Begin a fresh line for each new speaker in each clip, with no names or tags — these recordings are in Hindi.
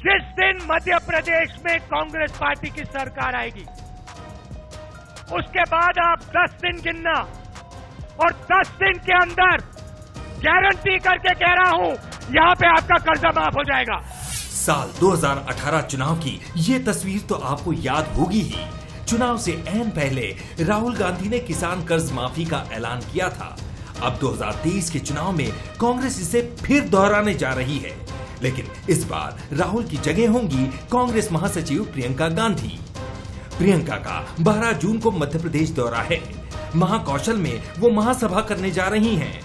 जिस दिन मध्य प्रदेश में कांग्रेस पार्टी की सरकार आएगी, उसके बाद आप 10 दिन गिनना और 10 दिन के अंदर गारंटी करके कह रहा हूं, यहां पे आपका कर्जा माफ हो जाएगा।
साल 2018 चुनाव की ये तस्वीर तो आपको याद होगी ही। चुनाव से ऐन पहले राहुल गांधी ने किसान कर्ज माफी का ऐलान किया था। अब 2023 के चुनाव में कांग्रेस इसे फिर दोहराने जा रही है, लेकिन इस बार राहुल की जगह होंगी कांग्रेस महासचिव प्रियंका गांधी। प्रियंका का 12 जून को मध्य प्रदेश दौरा है। महाकौशल में वो महासभा करने जा रही हैं।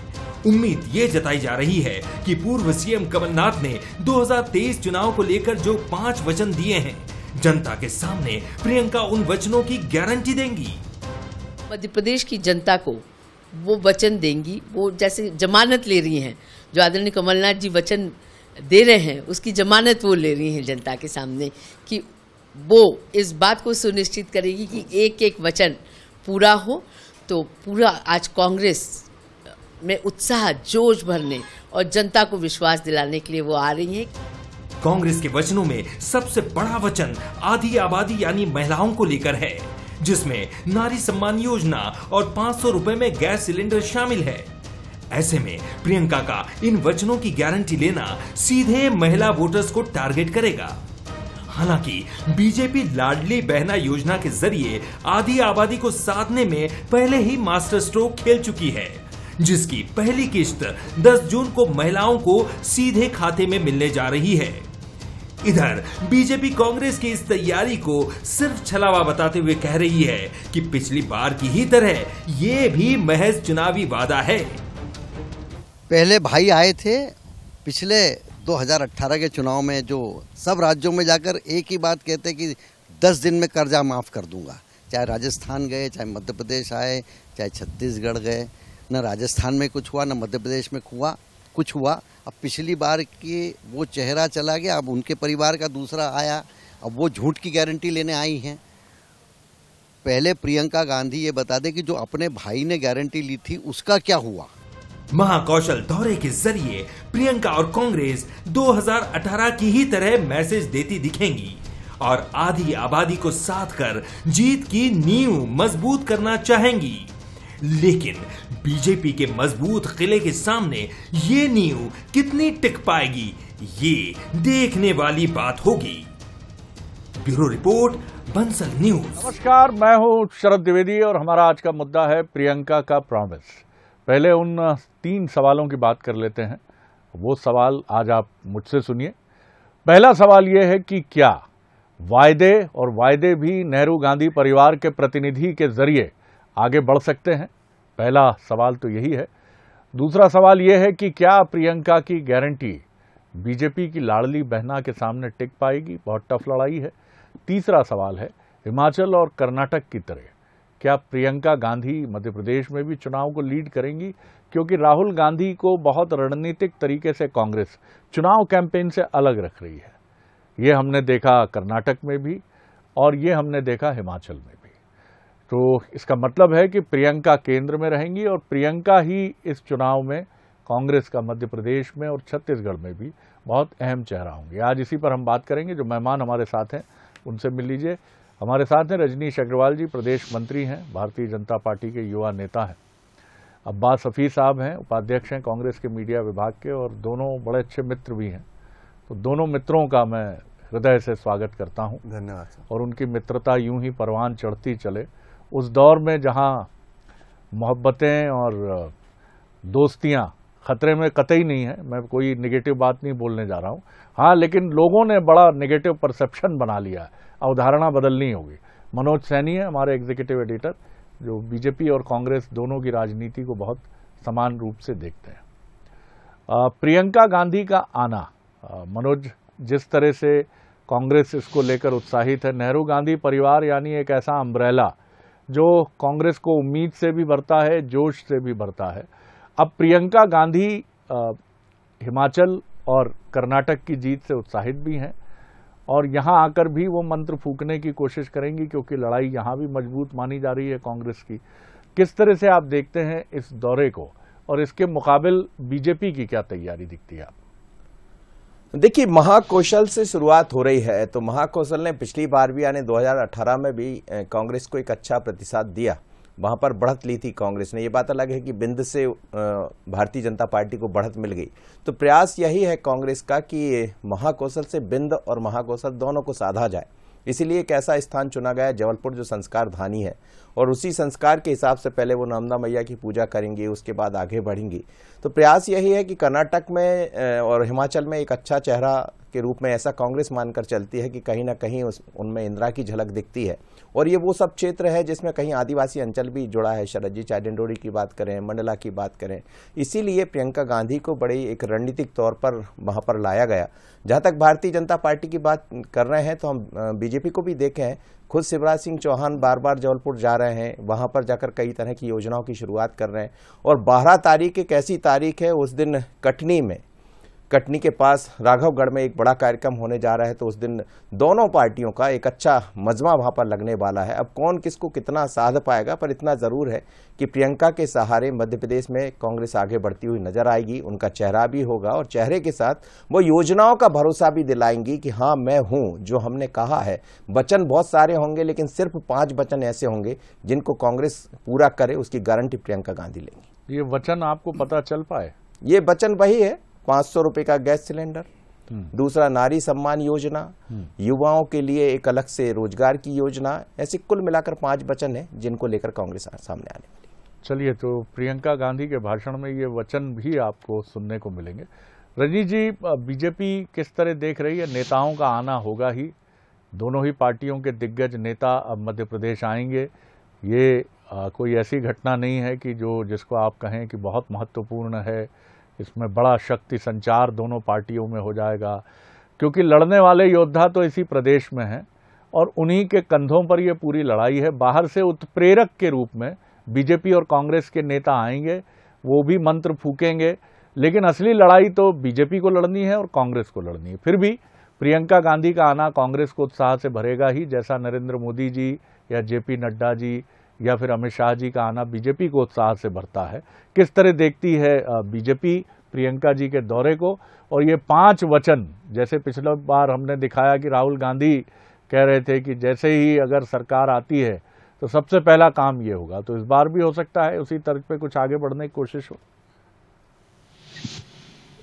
उम्मीद ये जताई जा रही है कि पूर्व सीएम कमलनाथ ने 2023 चुनाव को लेकर जो 5 वचन दिए हैं, जनता के सामने प्रियंका उन वचनों की गारंटी देंगी।
मध्य प्रदेश की जनता को वो वचन देंगी, वो जैसे जमानत ले रही हैं, जो आदरणीय कमलनाथ जी वचन दे रहे हैं, उसकी जमानत वो ले रही हैं जनता के सामने कि वो इस बात को सुनिश्चित करेगी कि एक एक वचन पूरा हो। तो पूरा आज कांग्रेस में उत्साह, जोश भरने और जनता को विश्वास दिलाने के लिए वो आ रही हैं।
कांग्रेस के वचनों में सबसे बड़ा वचन आधी आबादी यानी महिलाओं को लेकर है, जिसमें नारी सम्मान योजना और 500 रुपए में गैस सिलेंडर शामिल है। ऐसे में प्रियंका का इन वचनों की गारंटी लेना सीधे महिला वोटर्स को टारगेट करेगा। हालांकि बीजेपी लाडली बहना योजना के जरिए आधी आबादी को साधने में पहले ही मास्टर स्ट्रोक खेल चुकी है, जिसकी पहली किस्त 10 जून को महिलाओं को सीधे खाते में मिलने जा रही है। इधर बीजेपी कांग्रेस की इस तैयारी को सिर्फ छलावा बताते हुए कह रही है कि पिछली बार की ही तरह ये भी महज चुनावी वादा है।
पहले भाई आए थे पिछले 2018 के चुनाव में, जो सब राज्यों में जाकर एक ही बात कहते कि 10 दिन में कर्जा माफ कर दूंगा। चाहे राजस्थान गए, चाहे मध्य प्रदेश आए, चाहे छत्तीसगढ़ गए, न राजस्थान में कुछ हुआ, न मध्य प्रदेश में कुछ हुआ। अब पिछली बार की वो चेहरा चला गया, अब उनके परिवार का दूसरा आया, अब वो झूठ की गारंटी लेने आई हैं। पहले प्रियंका गांधी ये बता दे कि जो अपने भाई ने गारंटी ली थी उसका क्या हुआ।
महाकौशल दौरे के जरिए प्रियंका और कांग्रेस 2018 की ही तरह मैसेज देती दिखेंगी और आधी आबादी को साथ कर जीत की नींव मजबूत करना चाहेंगी। लेकिन बीजेपी के मजबूत किले के सामने ये नींव कितनी टिक पाएगी, ये देखने वाली बात होगी। Bureau report, Bansal news.
नमस्कार, मैं हूं शरद द्विवेदी और हमारा आज का मुद्दा है प्रियंका का प्रॉमिस। पहले उन 3 सवालों की बात कर लेते हैं। वो सवाल आज आप मुझसे सुनिए। पहला सवाल ये है कि क्या वायदे भी नेहरू गांधी परिवार के प्रतिनिधि के जरिए आगे बढ़ सकते हैं? पहला सवाल तो यही है। दूसरा सवाल यह है कि क्या प्रियंका की गारंटी बीजेपी की लाडली बहना के सामने टिक पाएगी? बहुत टफ लड़ाई है। तीसरा सवाल है, हिमाचल और कर्नाटक की तरह क्या प्रियंका गांधी मध्य प्रदेश में भी चुनाव को लीड करेंगी? क्योंकि राहुल गांधी को बहुत रणनीतिक तरीके से कांग्रेस चुनाव कैंपेन से अलग रख रही है। ये हमने देखा कर्नाटक में भी और ये हमने देखा हिमाचल में भी। तो इसका मतलब है कि प्रियंका केंद्र में रहेंगी और प्रियंका ही इस चुनाव में कांग्रेस का मध्य प्रदेश में और छत्तीसगढ़ में भी बहुत अहम चेहरा होंगे। आज इसी पर हम बात करेंगे। जो मेहमान हमारे साथ हैं उनसे मिल लीजिए। हमारे साथ हैं रजनीश अग्रवाल जी, प्रदेश मंत्री हैं, भारतीय जनता पार्टी के युवा नेता हैं। अब्बास हफीज साहब हैं, उपाध्यक्ष हैं कांग्रेस के मीडिया विभाग के और दोनों बड़े अच्छे मित्र भी हैं। तो दोनों मित्रों का मैं हृदय से स्वागत करता हूं।
धन्यवाद।
और उनकी मित्रता यूं ही परवान चढ़ती चले। उस दौर में जहां मोहब्बतें और दोस्तियां खतरे में कतई नहीं है, मैं कोई निगेटिव बात नहीं बोलने जा रहा हूं। हाँ, लेकिन लोगों ने बड़ा निगेटिव परसेप्शन बना लिया है, अवधारणा बदलनी होगी। मनोज सैनी है हमारे एग्जीक्यूटिव एडिटर, जो बीजेपी और कांग्रेस दोनों की राजनीति को बहुत समान रूप से देखते हैं। प्रियंका गांधी का आना, मनोज, जिस तरह से कांग्रेस इसको लेकर उत्साहित है, नेहरू गांधी परिवार यानी एक ऐसा अम्ब्रेला जो कांग्रेस को उम्मीद से भी भरता है, जोश से भी भरता है। अब प्रियंका गांधी हिमाचल और कर्नाटक की जीत से उत्साहित भी हैं और यहां आकर भी वो मंत्र फूंकने की कोशिश करेंगी, क्योंकि लड़ाई यहां भी मजबूत मानी जा रही है कांग्रेस की। किस तरह से आप देखते हैं इस दौरे को और इसके मुकाबिल बीजेपी की क्या तैयारी दिखती है?
देखिए, महाकौशल से शुरुआत हो रही है, तो महाकौशल ने पिछली बार भी यानी 2018 में भी कांग्रेस को एक अच्छा प्रतिसाद दिया, वहां पर बढ़त ली थी कांग्रेस ने। ये बात अलग है कि बिंद से भारतीय जनता पार्टी को बढ़त मिल गई। तो प्रयास यही है कांग्रेस का कि महाकौशल से बिंद और महाकौशल दोनों को साधा जाए। इसीलिए एक ऐसा स्थान चुना गया जबलपुर जो संस्कार धानी है, और उसी संस्कार के हिसाब से पहले वो नर्मदा मैया की पूजा करेंगी, उसके बाद आगे बढ़ेंगी। तो प्रयास यही है कि कर्नाटक में और हिमाचल में एक अच्छा चेहरा के रूप में ऐसा कांग्रेस मानकर चलती है कि कहीं ना कहीं उनमें इंदिरा की झलक दिखती है। और ये वो सब क्षेत्र है जिसमें कहीं आदिवासी अंचल भी जुड़ा है। शरद जी चाहे डिंडोरी की बात करें, मंडला की बात करें, इसीलिए प्रियंका गांधी को बड़ी एक रणनीतिक तौर पर वहां पर लाया गया। जहां तक भारतीय जनता पार्टी की बात कर रहे हैं, तो हम बीजेपी को भी देखे हैं। खुद शिवराज सिंह चौहान बार बार जबलपुर जा रहे हैं, वहां पर जाकर कई तरह की योजनाओं की शुरुआत कर रहे हैं। और 12 तारीख एक ऐसी तारीख है, उस दिन कटनी के पास राघवगढ़ में एक बड़ा कार्यक्रम होने जा रहा है। तो उस दिन दोनों पार्टियों का एक अच्छा मजमा वहां पर लगने वाला है। अब कौन किसको कितना साध पाएगा, पर इतना जरूर है कि प्रियंका के सहारे मध्य प्रदेश में कांग्रेस आगे बढ़ती हुई नजर आएगी। उनका चेहरा भी होगा, और चेहरे के साथ वो योजनाओं का भरोसा भी दिलाएंगी कि हाँ मैं हूं, जो हमने कहा है। वचन बहुत सारे होंगे, लेकिन सिर्फ 5 वचन ऐसे होंगे जिनको कांग्रेस पूरा करे, उसकी गारंटी प्रियंका गांधी लेंगी।
ये वचन आपको पता चल पाए?
ये वचन वही है, 500 रुपए का गैस सिलेंडर, दूसरा नारी सम्मान योजना, युवाओं के लिए एक अलग से रोजगार की योजना। ऐसे कुल मिलाकर 5 वचन है जिनको लेकर कांग्रेस सामने आने वाली है।
चलिए, तो प्रियंका गांधी के भाषण में ये वचन भी आपको सुनने को मिलेंगे। रजनी जी, बीजेपी किस तरह देख रही है? नेताओं का आना होगा ही, दोनों ही पार्टियों के दिग्गज नेता अब मध्य प्रदेश आएंगे। ये कोई ऐसी घटना नहीं है कि जिसको आप कहें कि बहुत महत्वपूर्ण है। इसमें बड़ा शक्ति संचार दोनों पार्टियों में हो जाएगा, क्योंकि लड़ने वाले योद्धा तो इसी प्रदेश में हैं और उन्हीं के कंधों पर ये पूरी लड़ाई है। बाहर से उत्प्रेरक के रूप में बीजेपी और कांग्रेस के नेता आएंगे, वो भी मंत्र फूकेंगे, लेकिन असली लड़ाई तो बीजेपी को लड़नी है और कांग्रेस को लड़नी है। फिर भी प्रियंका गांधी का आना कांग्रेस को उत्साह से भरेगा ही, जैसा नरेंद्र मोदी जी या जेपी नड्डा जी या फिर अमित शाह जी का आना बीजेपी को उत्साह से भरता है। किस तरह देखती है बीजेपी प्रियंका जी के दौरे को? और ये 5 वचन, जैसे पिछले बार हमने दिखाया कि राहुल गांधी कह रहे थे कि जैसे ही अगर सरकार आती है तो सबसे पहला काम ये होगा, तो इस बार भी हो सकता है उसी तर्ज पे कुछ आगे बढ़ने की कोशिश हो।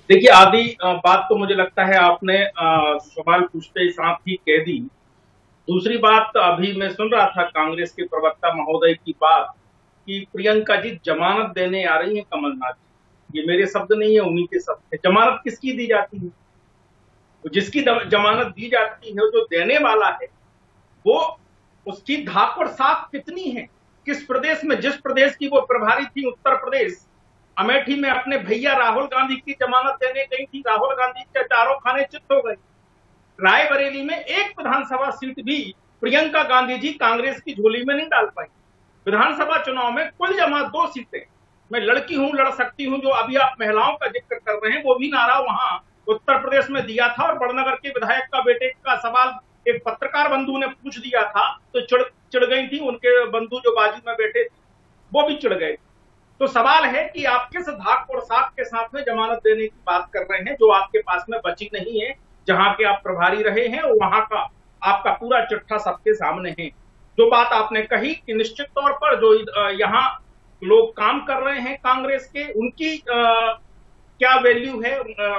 देखिए, आदि बात तो मुझे लगता है आपने सवाल पूछते ही साथ ही कह दी। दूसरी बात, अभी मैं सुन रहा था कांग्रेस के प्रवक्ता महोदय की बात कि प्रियंका जी जमानत देने आ रही हैं कमलनाथ जी। ये मेरे शब्द नहीं है, उन्हीं के शब्द है। जमानत किसकी दी जाती है? तो जिसकी जमानत दी जाती है, जो देने वाला है, वो उसकी धाक और साख कितनी है? किस प्रदेश में, जिस प्रदेश की वो प्रभारी थी, उत्तर प्रदेश, अमेठी में अपने भैया राहुल गांधी की जमानत देने गई थी। राहुल गांधी के चारों खाने चित हो गए। रायबरेली में एक विधानसभा सीट भी प्रियंका गांधी जी कांग्रेस की झोली में नहीं डाल पाई। विधानसभा चुनाव में कुल जमा 2 सीटें, मैं लड़की हूं, लड़ सकती हूं, जो अभी आप महिलाओं का जिक्र कर रहे हैं, वो भी नारा वहां उत्तर प्रदेश में दिया था। और बड़नगर के विधायक का बेटे का सवाल एक पत्रकार बंधु ने पूछ दिया था, तो चिढ़ गई थी। उनके बंधु जो बाजू में बैठे थे वो भी चिढ़ गए। तो सवाल है कि आप किस धाक और साख के साथ में जमानत देने की बात कर रहे हैं, जो आपके पास में बची नहीं है। जहां के आप प्रभारी रहे हैं, वहां का आपका पूरा चिट्ठा सबके सामने है। जो बात आपने कही कि निश्चित तौर पर जो यहाँ लोग काम कर रहे हैं कांग्रेस के, उनकी क्या वैल्यू है,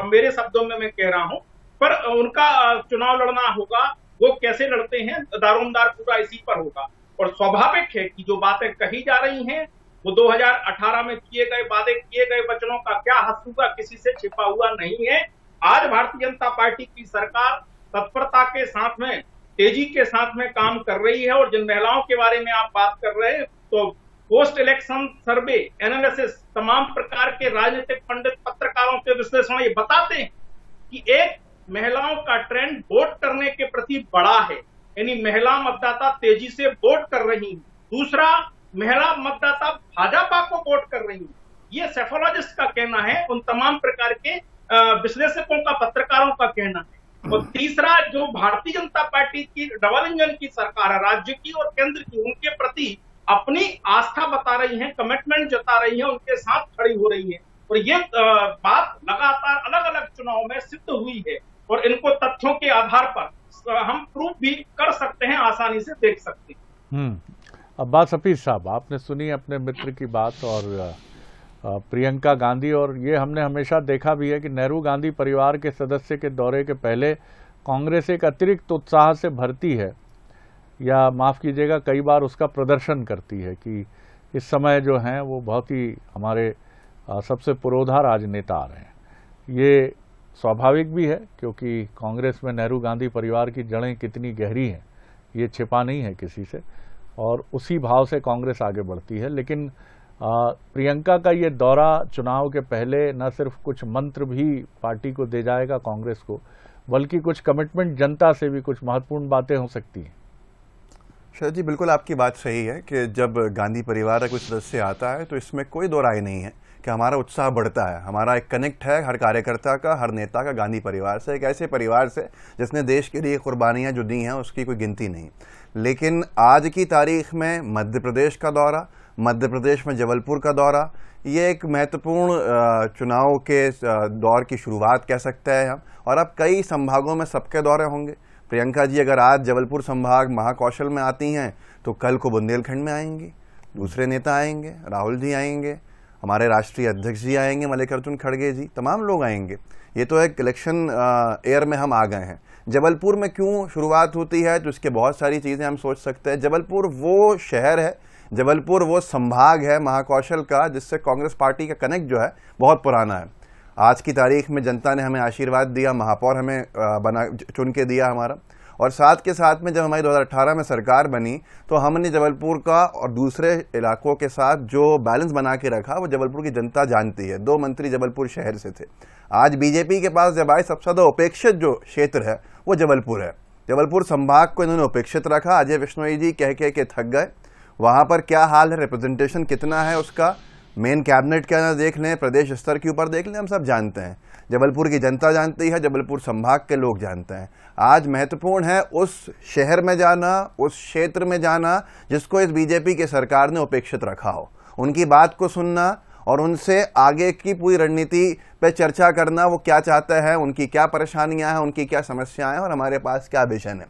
मेरे शब्दों में मैं कह रहा हूं, पर उनका चुनाव लड़ना होगा। वो कैसे लड़ते हैं, दारोमदार पूरा इसी पर होगा। और स्वाभाविक है कि जो बातें कही जा रही हैं, वो 2018 में किए गए वादे, किए गए वचनों का क्या हद होगा, किसी से छिपा हुआ नहीं है। आज भारतीय जनता पार्टी की सरकार तत्परता के साथ में, तेजी के साथ में काम कर रही है। और जिन महिलाओं के बारे में आप बात कर रहे हैं, तो पोस्ट इलेक्शन सर्वे, एनालिसिस, तमाम प्रकार के राजनीतिक पंडित, पत्रकारों के विश्लेषण ये बताते हैं कि एक, महिलाओं का ट्रेंड वोट करने के प्रति बड़ा है, यानी महिला मतदाता तेजी से वोट कर रही है। दूसरा, महिला मतदाता भाजपा को वोट कर रही है। ये सेफोलॉजिस्ट का कहना है, उन तमाम प्रकार के विश्लेषकों का, पत्रकारों का कहना है। और तीसरा, जो भारतीय जनता पार्टी की डबल इंजन की सरकार है, राज्य की और केंद्र की, उनके प्रति अपनी आस्था बता रही है, कमिटमेंट जता रही है, उनके साथ खड़ी हो रही है। और ये बात लगातार अलग अलग चुनाव में सिद्ध हुई है और इनको तथ्यों के आधार पर हम प्रूफ भी कर सकते हैं, आसानी से देख सकते हैं।
अब्बास हफीज साहब, आपने सुनी अपने मित्र की बात और प्रियंका गांधी, और ये हमने हमेशा देखा भी है कि नेहरू गांधी परिवार के सदस्य के दौरे के पहले कांग्रेस एक अतिरिक्त उत्साह से भरती है, या माफ़ कीजिएगा कई बार उसका प्रदर्शन करती है कि इस समय जो हैं वो बहुत ही हमारे सबसे पुरोधा राजनेता आ रहे हैं। ये स्वाभाविक भी है क्योंकि कांग्रेस में नेहरू गांधी परिवार की जड़ें कितनी गहरी हैं ये छिपा नहीं है किसी से, और उसी भाव से कांग्रेस आगे बढ़ती है। लेकिन प्रियंका का ये दौरा चुनाव के पहले न सिर्फ कुछ मंत्र भी पार्टी को दे जाएगा कांग्रेस को, बल्कि कुछ कमिटमेंट जनता से भी कुछ महत्वपूर्ण बातें हो सकती हैं।
शरद जी, बिल्कुल आपकी बात सही है कि जब गांधी परिवार का कोई सदस्य आता है तो इसमें कोई दो राय नहीं है कि हमारा उत्साह बढ़ता है। हमारा एक कनेक्ट है हर कार्यकर्ता का, हर नेता का गांधी परिवार से, एक ऐसे परिवार से जिसने देश के लिए कुर्बानियां जो दी हैं उसकी कोई गिनती नहीं। लेकिन आज की तारीख में मध्य प्रदेश का दौरा, मध्य प्रदेश में जबलपुर का दौरा, ये एक महत्वपूर्ण चुनाव के दौर की शुरुआत कह सकते हैं हम। और अब कई संभागों में सबके दौरे होंगे। प्रियंका जी अगर आज जबलपुर संभाग महाकौशल में आती हैं तो कल को बुंदेलखंड में आएंगी, दूसरे नेता आएंगे, राहुल जी आएंगे, हमारे राष्ट्रीय अध्यक्ष जी आएंगे, मल्लिकार्जुन खड़गे जी, तमाम लोग आएंगे। ये तो एक इलेक्शन एयर में हम आ गए हैं। जबलपुर में क्यों शुरुआत होती है तो इसके बहुत सारी चीज़ें हम सोच सकते हैं। जबलपुर वो शहर है, जबलपुर वो संभाग है महाकौशल का जिससे कांग्रेस पार्टी का कनेक्ट जो है बहुत पुराना है। आज की तारीख में जनता ने हमें आशीर्वाद दिया, महापौर हमें चुन के दिया हमारा, और साथ के साथ में जब हमारी 2018 में सरकार बनी तो हमने जबलपुर का और दूसरे इलाकों के साथ जो बैलेंस बना के रखा वो जबलपुर की जनता जानती है। 2 मंत्री जबलपुर शहर से थे। आज बीजेपी के पास जब आए सबसे ज़्यादा उपेक्षित जो क्षेत्र है वो जबलपुर है। जबलपुर संभाग को इन्होंने उपेक्षित रखा। अजय बिश्नोई जी कह के थक गए। वहाँ पर क्या हाल है, रिप्रेजेंटेशन कितना है उसका, मेन कैबिनेट क्या ना देख लें, प्रदेश स्तर के ऊपर देख लें, हम सब जानते हैं। जबलपुर की जनता जानती है, जबलपुर संभाग के लोग जानते हैं। आज महत्वपूर्ण है उस शहर में जाना, उस क्षेत्र में जाना जिसको इस बीजेपी की सरकार ने उपेक्षित रखा हो, उनकी बात को सुनना और उनसे आगे की पूरी रणनीति पे चर्चा करना, वो क्या चाहते हैं, उनकी क्या परेशानियां हैं, उनकी क्या समस्याएं हैं और हमारे पास क्या विजन है।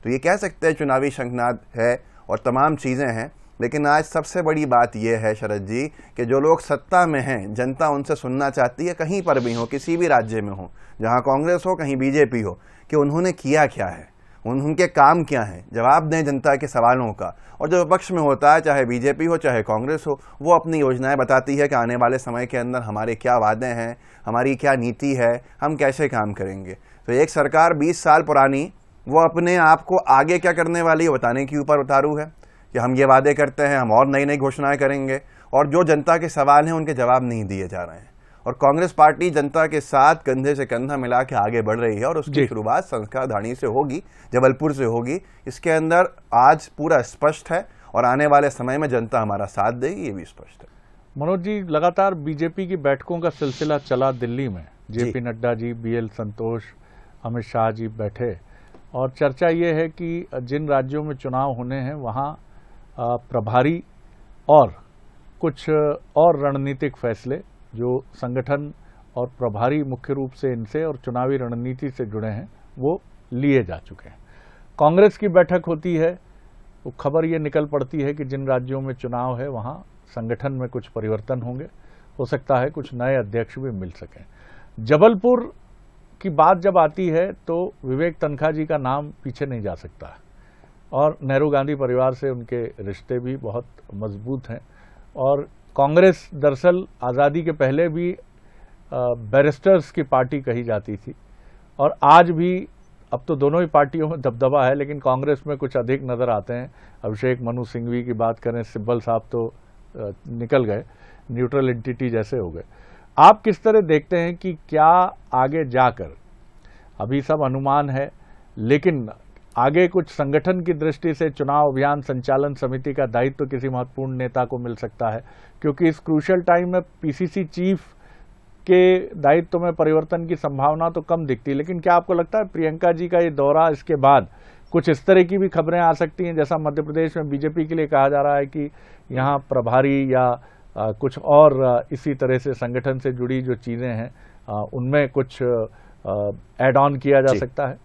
तो ये कह सकते हैं चुनावी शंखनाद है और तमाम चीज़ें हैं। लेकिन आज सबसे बड़ी बात यह है शरद जी कि जो लोग सत्ता में हैं, जनता उनसे सुनना चाहती है, कहीं पर भी हो, किसी भी राज्य में हो, जहां कांग्रेस हो कहीं बीजेपी हो, कि उन्होंने किया क्या है, उनके काम क्या हैं, जवाब दें जनता के सवालों का। और जो विपक्ष में होता है, चाहे बीजेपी हो चाहे कांग्रेस हो, वो अपनी योजनाएं बताती है कि आने वाले समय के अंदर हमारे क्या वादे हैं, हमारी क्या नीति है, हम कैसे काम करेंगे। तो एक सरकार 20 साल पुरानी वो अपने आप को आगे क्या करने वाली है बताने के ऊपर उतारू है कि हम ये वादे करते हैं, हम और नई नई घोषणाएं करेंगे, और जो जनता के सवाल हैं उनके जवाब नहीं दिए जा रहे हैं। और कांग्रेस पार्टी जनता के साथ कंधे से कंधा मिला के आगे बढ़ रही है और उसकी शुरुआत संस्कार धानी से होगी, जबलपुर से होगी। इसके अंदर आज पूरा स्पष्ट है और आने वाले समय में जनता हमारा साथ देगी, ये भी स्पष्ट है।
मनोज जी, लगातार बीजेपी की बैठकों का सिलसिला चला दिल्ली में। जेपी नड्डा जी, BL संतोष, अमित शाह जी बैठे, और चर्चा ये है कि जिन राज्यों में चुनाव होने हैं वहाँ प्रभारी और कुछ और रणनीतिक फैसले जो संगठन और प्रभारी मुख्य रूप से इनसे और चुनावी रणनीति से जुड़े हैं वो लिए जा चुके हैं। कांग्रेस की बैठक होती है तो खबर ये निकल पड़ती है कि जिन राज्यों में चुनाव है वहाँ संगठन में कुछ परिवर्तन होंगे, हो सकता है कुछ नए अध्यक्ष भी मिल सकें। जबलपुर की बात जब आती है तो विवेक तनखा जी का नाम पीछे नहीं जा सकता, और नेहरू गांधी परिवार से उनके रिश्ते भी बहुत मजबूत हैं। और कांग्रेस दरअसल आज़ादी के पहले भी बैरिस्टर्स की पार्टी कही जाती थी, और आज भी, अब तो दोनों ही पार्टियों में दबदबा है, लेकिन कांग्रेस में कुछ अधिक नज़र आते हैं। अभिषेक मनु सिंघवी की बात करें, सिब्बल साहब तो निकल गए, न्यूट्रल एंटिटी जैसे हो गए। आप किस तरह देखते हैं कि क्या आगे जाकर, अभी सब अनुमान है, लेकिन आगे कुछ संगठन की दृष्टि से चुनाव अभियान संचालन समिति का दायित्व किसी महत्वपूर्ण नेता को मिल सकता है? क्योंकि इस क्रूशियल टाइम में PCC चीफ के दायित्व में परिवर्तन की संभावना तो कम दिखती, लेकिन क्या आपको लगता है प्रियंका जी का ये दौरा, इसके बाद कुछ इस तरह की भी खबरें आ सकती हैं, जैसा मध्य प्रदेश में बीजेपी के लिए कहा जा रहा है कि यहाँ प्रभारी या कुछ और इसी तरह से संगठन से जुड़ी जो चीज़ें हैं उनमें कुछ ऐड ऑन किया जा सकता है?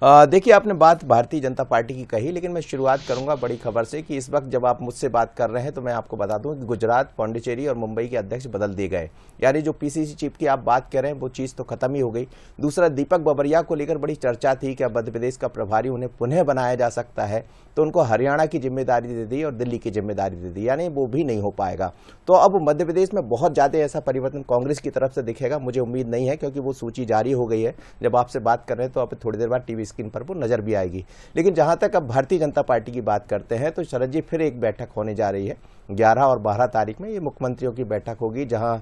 देखिए, आपने बात भारतीय जनता पार्टी की कही, लेकिन मैं शुरुआत करूंगा बड़ी खबर से कि इस वक्त जब आप मुझसे बात कर रहे हैं तो मैं आपको बता दूं कि गुजरात, पांडिचेरी और मुंबई के अध्यक्ष बदल दिए गए। यानी जो पीसीसी चीफ की आप बात कर रहे हैं वो चीज़ तो खत्म ही हो गई। दूसरा, दीपक बाबरिया को लेकर बड़ी चर्चा थी कि अब मध्य प्रदेश का प्रभारी उन्हें पुनः बनाया जा सकता है, तो उनको हरियाणा की जिम्मेदारी दे दी और दिल्ली की जिम्मेदारी दे दी, यानी वो भी नहीं हो पाएगा। तो अब मध्य प्रदेश में बहुत ज़्यादा ऐसा परिवर्तन कांग्रेस की तरफ से दिखेगा, मुझे उम्मीद नहीं है, क्योंकि वो सूची जारी हो गई है। जब आपसे बात कर रहे हैं तो अब थोड़ी देर बाद टीवी स्क्रीन पर वो नजर भी आएगी। लेकिन जहां तक अब भारतीय जनता पार्टी की बात करते हैं तो शरद जी, फिर एक बैठक होने जा रही है 11 और 12 तारीख में। ये मुख्यमंत्रियों की बैठक होगी जहां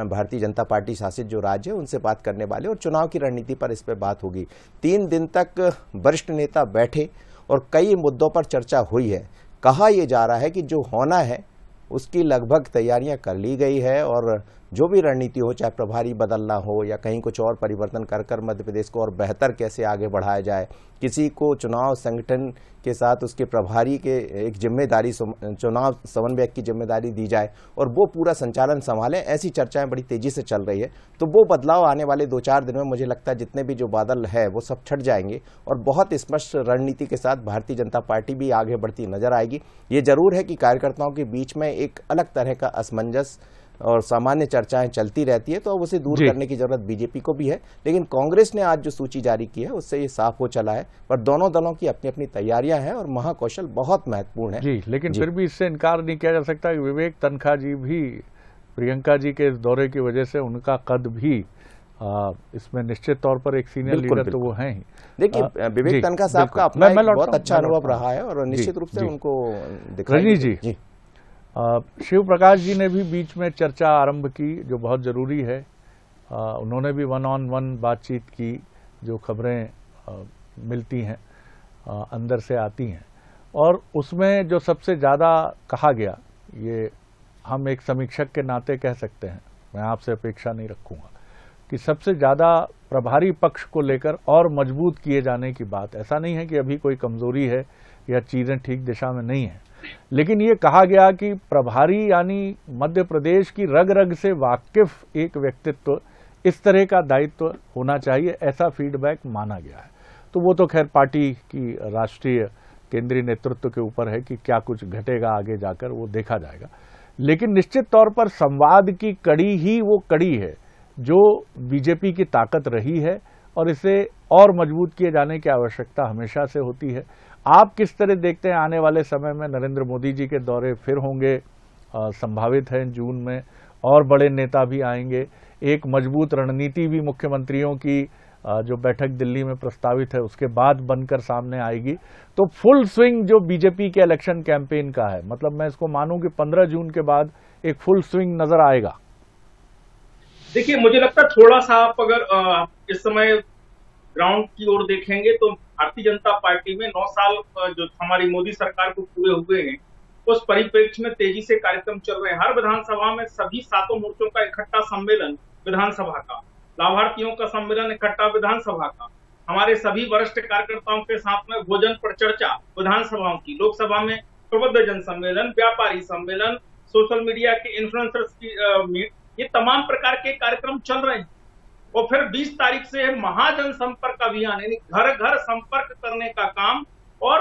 भारतीय जनता पार्टी शासित जो राज्य है उनसे बात करने वाले और चुनाव की रणनीति पर इस पर बात होगी। 3 दिन तक वरिष्ठ नेता बैठे और कई मुद्दों पर चर्चा हुई है। कहा यह जा रहा है कि जो होना है उसकी लगभग तैयारियां कर ली गई है और जो भी रणनीति हो, चाहे प्रभारी बदलना हो या कहीं कुछ और परिवर्तन कर मध्य प्रदेश को और बेहतर कैसे आगे बढ़ाया जाए, किसी को चुनाव संगठन के साथ उसके प्रभारी के एक जिम्मेदारी, चुनाव समन्वयक की जिम्मेदारी दी जाए और वो पूरा संचालन संभालें, ऐसी चर्चाएं बड़ी तेजी से चल रही है। तो वो बदलाव आने वाले 2-4 दिन में मुझे लगता है जितने भी जो बादल है वो सब छट जाएंगे और बहुत स्पष्ट रणनीति के साथ भारतीय जनता पार्टी भी आगे बढ़ती नजर आएगी। ये जरूर है कि कार्यकर्ताओं के बीच में एक अलग तरह का असमंजस और सामान्य चर्चाएं चलती रहती है, तो अब उसे दूर करने की जरूरत बीजेपी को भी है। लेकिन कांग्रेस ने आज जो सूची जारी की है उससे ये साफ हो चला है, पर दोनों दलों की अपनी अपनी तैयारियां हैं और महाकौशल बहुत महत्वपूर्ण है।
जी, लेकिन फिर भी इससे इनकार नहीं किया जा सकता कि विवेक तनखा जी भी प्रियंका जी के इस दौरे की वजह से उनका कद भी इसमें निश्चित तौर पर एक सीनियर लीडर तो वो हैं ही।
देखिए, विवेक तनखा साहब का अपना बहुत अच्छा अनुभव रहा है और निश्चित रूप से उनको
रजनी जी, शिव प्रकाश जी ने भी बीच में चर्चा आरंभ की जो बहुत ज़रूरी है। उन्होंने भी 1-on-1 बातचीत की, जो खबरें मिलती हैं अंदर से आती हैं, और उसमें जो सबसे ज़्यादा कहा गया, ये हम एक समीक्षक के नाते कह सकते हैं, मैं आपसे अपेक्षा नहीं रखूँगा, कि सबसे ज़्यादा प्रभारी पक्ष को लेकर और मजबूत किए जाने की बात। ऐसा नहीं है कि अभी कोई कमज़ोरी है या चीज़ें ठीक दिशा में नहीं हैं, लेकिन ये कहा गया कि प्रभारी यानी मध्य प्रदेश की रग रग से वाकिफ एक व्यक्तित्व, इस तरह का दायित्व होना चाहिए, ऐसा फीडबैक माना गया है। तो वो तो खैर पार्टी की राष्ट्रीय केंद्रीय नेतृत्व के ऊपर है कि क्या कुछ घटेगा आगे जाकर, वो देखा जाएगा। लेकिन निश्चित तौर पर संवाद की कड़ी ही वो कड़ी है जो बीजेपी की ताकत रही है और इसे और मजबूत किए जाने की आवश्यकता हमेशा से होती है। आप किस तरह देखते हैं आने वाले समय में? नरेंद्र मोदी जी के दौरे फिर होंगे, संभावित है जून में, और बड़े नेता भी आएंगे, एक मजबूत रणनीति भी मुख्यमंत्रियों की जो बैठक दिल्ली में प्रस्तावित है उसके बाद बनकर सामने आएगी। तो फुल स्विंग जो बीजेपी के इलेक्शन कैंपेन का है, मतलब मैं इसको मानूं कि 15 जून के बाद एक फुल स्विंग नजर आएगा।
देखिए, मुझे लगता है थोड़ा सा आप अगर इस समय ग्राउंड की ओर देखेंगे तो भारतीय जनता पार्टी में 9 साल जो हमारी मोदी सरकार को पूरे हुए हैं, उस परिप्रेक्ष्य में तेजी से कार्यक्रम चल रहे हैं। हर विधानसभा में सभी 7 मोर्चों का इकट्ठा सम्मेलन विधानसभा का, लाभार्थियों का सम्मेलन इकट्ठा विधानसभा का, हमारे सभी वरिष्ठ कार्यकर्ताओं के साथ में भोजन पर चर्चा विधानसभाओं की, लोकसभा में प्रबुद्ध जन सम्मेलन, व्यापारी सम्मेलन, सोशल मीडिया के इन्फ्लुएंसर्स की ये तमाम प्रकार के कार्यक्रम चल रहे हैं। और फिर 20 तारीख से महाजन संपर्क अभियान, यानी घर घर संपर्क करने का काम और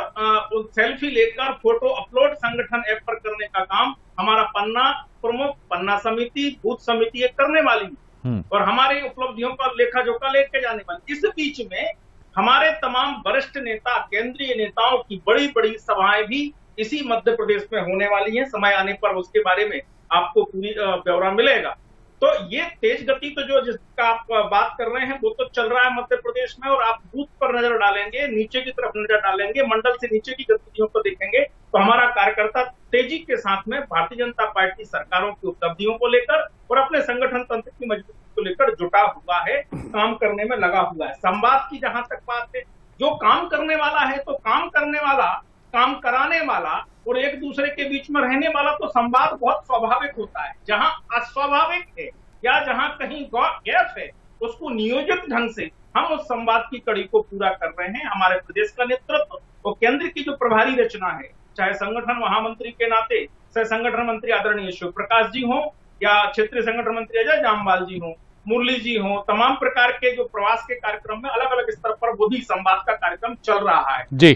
सेल्फी लेकर फोटो अपलोड संगठन ऐप पर करने का काम हमारा पन्ना प्रमुख, पन्ना समिति, बूथ समिति ये करने वाली है और हमारी उपलब्धियों का लेखा जोखा लेके जाने वाली। इस बीच में हमारे तमाम वरिष्ठ नेता, केंद्रीय नेताओं की बड़ी बड़ी सभाएं भी इसी मध्य प्रदेश में होने वाली हैं। समय आने पर उसके बारे में आपको पूरी ब्यौरा मिलेगा। तो ये तेज गति तो जो जिसका आप बात कर रहे हैं वो तो चल रहा है मध्य प्रदेश में, और आप बूथ पर नजर डालेंगे, नीचे की तरफ नजर डालेंगे, मंडल से नीचे की गतिविधियों को देखेंगे तो हमारा कार्यकर्ता तेजी के साथ में भारतीय जनता पार्टी सरकारों की उपलब्धियों को लेकर और अपने संगठन तंत्र की मजबूती को लेकर जुटा हुआ है, काम करने में लगा हुआ है। संवाद की जहां तक बात है, जो काम करने वाला है तो काम करने वाला, काम कराने वाला और एक दूसरे के बीच में रहने वाला तो संवाद बहुत स्वाभाविक होता है। जहां अस्वाभाविक है या जहां कहीं गैप है उसको नियोजित ढंग से हम उस संवाद की कड़ी को पूरा कर रहे हैं। हमारे प्रदेश का नेतृत्व और केंद्र की जो प्रभारी रचना है, चाहे संगठन महामंत्री के नाते सह संगठन मंत्री आदरणीय शिव प्रकाश जी हो या क्षेत्रीय संगठन मंत्री अजय जामवाल जी हो मुरली जी हों, तमाम प्रकार के जो प्रवास के कार्यक्रम में अलग अलग स्तर पर मोदी संवाद का कार्यक्रम चल रहा है।
जी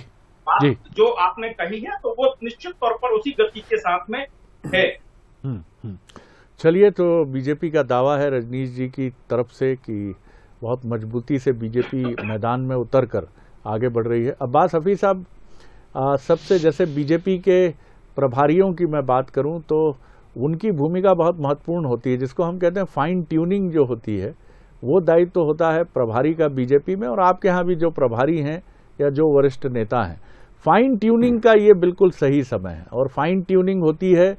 बात जो आपने कही है तो वो निश्चित तौर पर उसी गति के साथ में है।
चलिए, तो बीजेपी का दावा है रजनीश जी की तरफ से कि बहुत मजबूती से बीजेपी मैदान में उतरकर आगे बढ़ रही है। अब्बास हफीज साहब, सबसे जैसे बीजेपी के प्रभारियों की मैं बात करूं तो उनकी भूमिका बहुत महत्वपूर्ण होती है, जिसको हम कहते हैं फाइन ट्यूनिंग जो होती है, वो दायित्व तो होता है प्रभारी का बीजेपी में। और आपके यहाँ भी जो प्रभारी हैं या जो वरिष्ठ नेता हैं, फाइन ट्यूनिंग का ये बिल्कुल सही समय है। और फाइन ट्यूनिंग होती है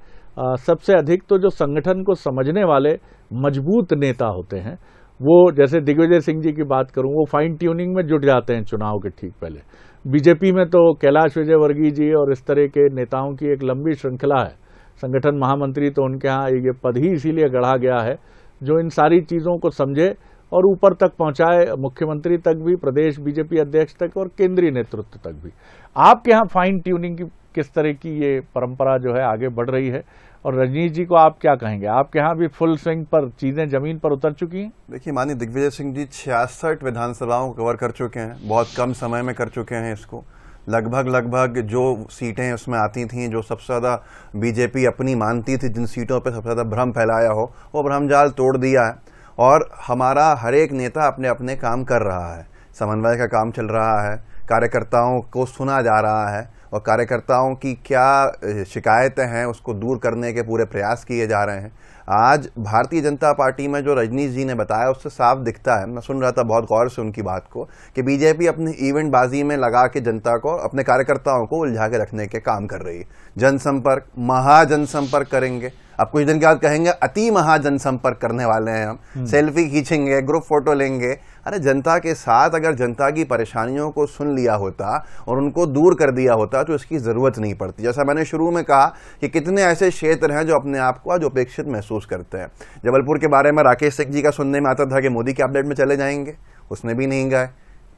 सबसे अधिक तो जो संगठन को समझने वाले मजबूत नेता होते हैं, वो जैसे दिग्विजय सिंह जी की बात करूं, वो फाइन ट्यूनिंग में जुट जाते हैं चुनाव के ठीक पहले। बीजेपी में तो कैलाश विजयवर्गीय जी और इस तरह के नेताओं की एक लंबी श्रृंखला है। संगठन महामंत्री तो उनके यहाँ ये पद ही इसीलिए गढ़ा गया है जो इन सारी चीज़ों को समझे और ऊपर तक पहुंचाए, मुख्यमंत्री तक भी, प्रदेश बीजेपी अध्यक्ष तक और केंद्रीय नेतृत्व तक भी। आपके यहाँ फाइन ट्यूनिंग की किस तरह की ये परंपरा जो है आगे बढ़ रही है? और रजनीश जी को आप क्या कहेंगे? आपके यहाँ भी फुल स्विंग पर चीजें जमीन पर उतर चुकी हैं? देखिए,
माननीय दिग्विजय सिंह जी 66 विधानसभाओं को कवर कर चुके हैं, बहुत कम समय में कर चुके हैं इसको। लगभग जो सीटें उसमें आती थीं, जो सबसे ज़्यादा बीजेपी अपनी मानती थी, जिन सीटों पर सबसे ज़्यादा भ्रम फैलाया हो, वो भ्रमजाल तोड़ दिया है। और हमारा हर एक नेता अपने अपने काम कर रहा है, समन्वय का काम चल रहा है, कार्यकर्ताओं को सुना जा रहा है और कार्यकर्ताओं की क्या शिकायतें हैं उसको दूर करने के पूरे प्रयास किए जा रहे हैं। आज भारतीय जनता पार्टी में जो रजनीश जी ने बताया उससे साफ दिखता है, मैं सुन रहा था बहुत गौर से उनकी बात को, कि बीजेपी अपनी इवेंट बाजी में लगा के जनता को, अपने कार्यकर्ताओं को उलझा के रखने के काम कर रही है। जनसंपर्क, महाजनसंपर्क करेंगे, अब कुछ दिन के बाद कहेंगे अति महाजनसंपर्क करने वाले हैं हम, सेल्फी खींचेंगे, ग्रुप फोटो लेंगे। अरे जनता के साथ अगर जनता की परेशानियों को सुन लिया होता और उनको दूर कर दिया होता तो इसकी जरूरत नहीं पड़ती। जैसा मैंने शुरू में कहा कि कितने ऐसे क्षेत्र हैं जो अपने आप को आज उपेक्षित महसूस करते हैं। जबलपुर के बारे में राकेश सिंह जी का सुनने में आता था कि मोदी कैबिनेट में चले जाएंगे, उसमें भी नहीं गए।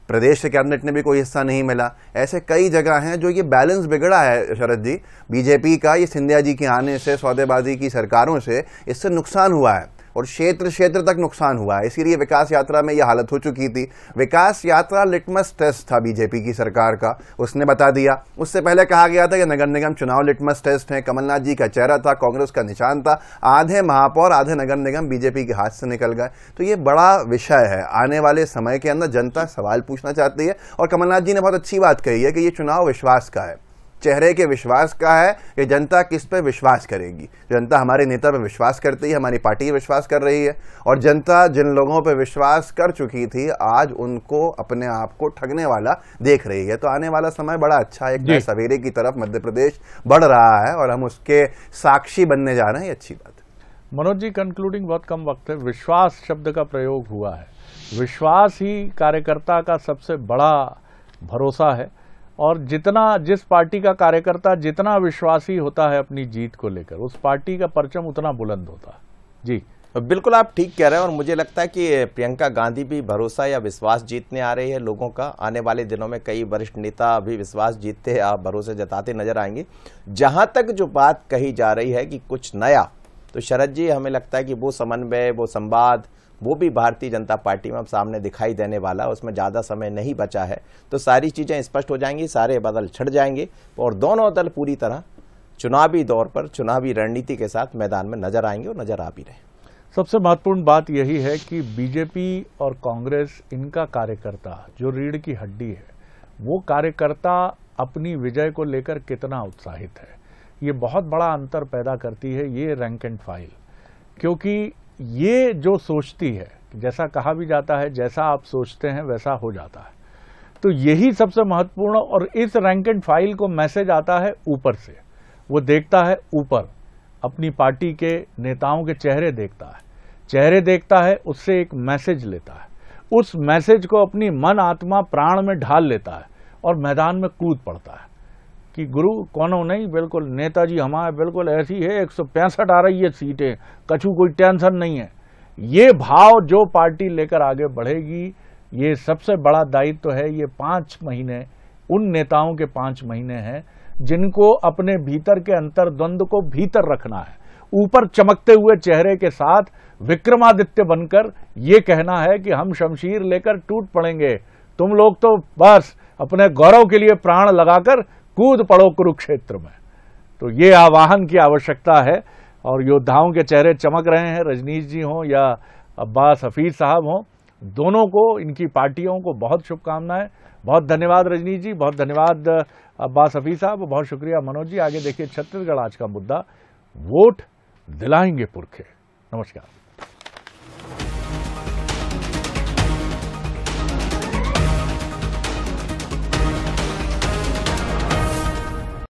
प्रदेश के कैबिनेट में भी कोई हिस्सा नहीं मिला। ऐसे कई जगह हैं जो ये बैलेंस बिगड़ा है शरद जी, बीजेपी का ये सिंधिया जी के आने से, सौदेबाजी की सरकारों से, इससे नुकसान हुआ है और क्षेत्र क्षेत्र तक नुकसान हुआ है। इसीलिए विकास यात्रा में यह हालत हो चुकी थी। विकास यात्रा लिटमस टेस्ट था बीजेपी की सरकार का, उसने बता दिया। उससे पहले कहा गया था कि नगर निगम चुनाव लिटमस टेस्ट है, कमलनाथ जी का चेहरा था, कांग्रेस का निशान था, आधे महापौर आधे नगर निगम बीजेपी के हाथ से निकल गए। तो ये बड़ा विषय है, आने वाले समय के अंदर जनता सवाल पूछना चाहती है। और कमलनाथ जी ने बहुत अच्छी बात कही है कि ये चुनाव विश्वास का है, चेहरे के विश्वास का है कि जनता किस पे विश्वास करेगी। जनता हमारे नेता पे विश्वास करती है, हमारी पार्टी पे विश्वास कर रही है, और जनता जिन लोगों पे विश्वास कर चुकी थी आज उनको अपने आप को ठगने वाला देख रही है। तो आने वाला समय बड़ा अच्छा है, एक नए सवेरे की तरफ मध्य प्रदेश बढ़ रहा है और हम उसके साक्षी बनने जा रहे हैं, ये अच्छी बात है।
मनोज जी, कंक्लूडिंग, बहुत कम वक्त है, विश्वास शब्द का प्रयोग हुआ है। विश्वास ही कार्यकर्ता का सबसे बड़ा भरोसा है और जिस पार्टी का कार्यकर्ता जितना विश्वासी होता है अपनी जीत को लेकर, उस पार्टी का परचम उतना बुलंद होता है। जी
बिल्कुल, आप ठीक कह रहे हैं। और मुझे लगता है कि प्रियंका गांधी भी भरोसा या विश्वास जीतने आ रही है लोगों का। आने वाले दिनों में कई वरिष्ठ नेता भी विश्वास जीतते, आप भरोसे जताते नजर आएंगे। जहां तक जो बात कही जा रही है कि कुछ नया, तो शरद जी हमें लगता है कि वो समन्वय, वो संवाद, वो भी भारतीय जनता पार्टी में अब सामने दिखाई देने वाला, उसमें ज़्यादा समय नहीं बचा है। तो सारी चीज़ें स्पष्ट हो जाएंगी, सारे बादल छट जाएंगे और दोनों दल पूरी तरह चुनावी दौर पर, चुनावी रणनीति के साथ मैदान में नजर आएंगे और नजर आ भी रहे।
सबसे महत्वपूर्ण बात यही है कि बीजेपी और कांग्रेस, इनका कार्यकर्ता जो रीढ़ की हड्डी है, वो कार्यकर्ता अपनी विजय को लेकर कितना उत्साहित है, ये बहुत बड़ा अंतर पैदा करती है ये रैंक एंड फाइल। क्योंकि ये जो सोचती है, जैसा कहा भी जाता है, जैसा आप सोचते हैं वैसा हो जाता है, तो यही सबसे महत्वपूर्ण। और इस रैंक एंड फाइल को मैसेज आता है ऊपर से, वो देखता है ऊपर, अपनी पार्टी के नेताओं के चेहरे देखता है, उससे एक मैसेज लेता है, उस मैसेज को अपनी मन आत्मा प्राण में ढाल लेता है और मैदान में कूद पड़ता है कि गुरु कौनो नहीं, बिल्कुल नेताजी हमारे बिल्कुल ऐसी है, 165 आ रही है सीटें, कछु कोई टेंशन नहीं है। ये भाव जो पार्टी लेकर आगे बढ़ेगी, ये सबसे बड़ा दायित्व है। ये 5 महीने उन नेताओं के 5 महीने हैं जिनको अपने भीतर के अंतर्द्वंद को भीतर रखना है, ऊपर चमकते हुए चेहरे के साथ विक्रमादित्य बनकर ये कहना है कि हम शमशीर लेकर टूट पड़ेंगे, तुम लोग तो बस अपने गौरव के लिए प्राण लगाकर कूद पड़ो कुरुक्षेत्र में। तो ये आवाहन की आवश्यकता है और योद्धाओं के चेहरे चमक रहे हैं, रजनीश जी हों या अब्बास हफीज साहब हों, दोनों को, इनकी पार्टियों को बहुत शुभकामनाएं। बहुत धन्यवाद रजनीश जी, बहुत धन्यवाद अब्बास हफीज साहब, बहुत शुक्रिया मनोज जी। आगे देखिए छत्तीसगढ़ आज का मुद्दा, वोट दिलाएंगे पुरखे। नमस्कार।